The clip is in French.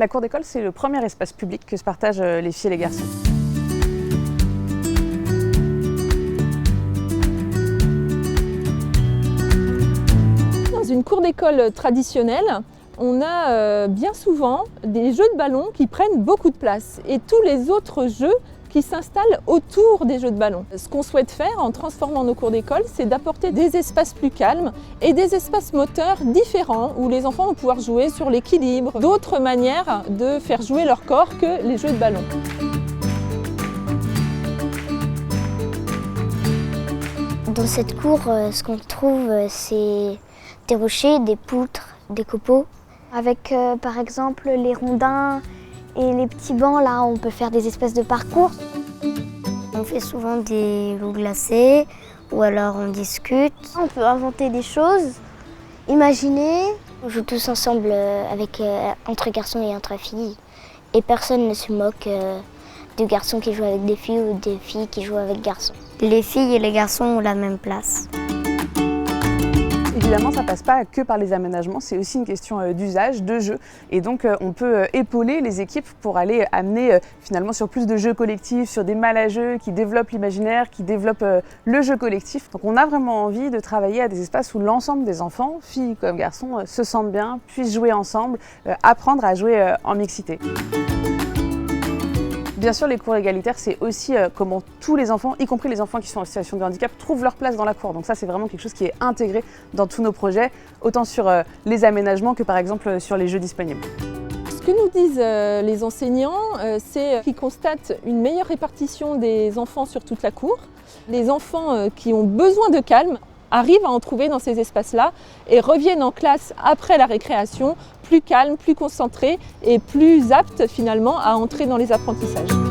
La cour d'école, c'est le premier espace public que se partagent les filles et les garçons. Dans une cour d'école traditionnelle, on a bien souvent des jeux de ballon qui prennent beaucoup de place et tous les autres jeux qui s'installent autour des jeux de ballon. Ce qu'on souhaite faire en transformant nos cours d'école, c'est d'apporter des espaces plus calmes et des espaces moteurs différents où les enfants vont pouvoir jouer sur l'équilibre, d'autres manières de faire jouer leur corps que les jeux de ballon. Dans cette cour, ce qu'on trouve, c'est des rochers, des poutres, des copeaux. Avec par exemple les rondins et les petits bancs, là on peut faire des espèces de parcours. On fait souvent des lots glacés ou alors on discute. On peut inventer des choses, imaginer. On joue tous ensemble entre garçons et entre filles. Et personne ne se moque du garçon qui joue avec des filles ou des filles qui jouent avec garçons. Les filles et les garçons ont la même place. Évidemment, ça ne passe pas que par les aménagements, c'est aussi une question d'usage, de jeu. Et donc, on peut épauler les équipes pour aller amener finalement sur plus de jeux collectifs, sur des malles à jeux qui développent l'imaginaire, qui développent le jeu collectif. Donc, on a vraiment envie de travailler à des espaces où l'ensemble des enfants, filles comme garçons, se sentent bien, puissent jouer ensemble, apprendre à jouer en mixité. Bien sûr, les cours égalitaires, c'est aussi comment tous les enfants, y compris les enfants qui sont en situation de handicap, trouvent leur place dans la cour. Donc ça, c'est vraiment quelque chose qui est intégré dans tous nos projets, autant sur les aménagements que par exemple sur les jeux disponibles. Ce que nous disent les enseignants, c'est qu'ils constatent une meilleure répartition des enfants sur toute la cour. Les enfants qui ont besoin de calme arrivent à en trouver dans ces espaces-là et reviennent en classe après la récréation plus calmes, plus concentrés et plus aptes finalement à entrer dans les apprentissages.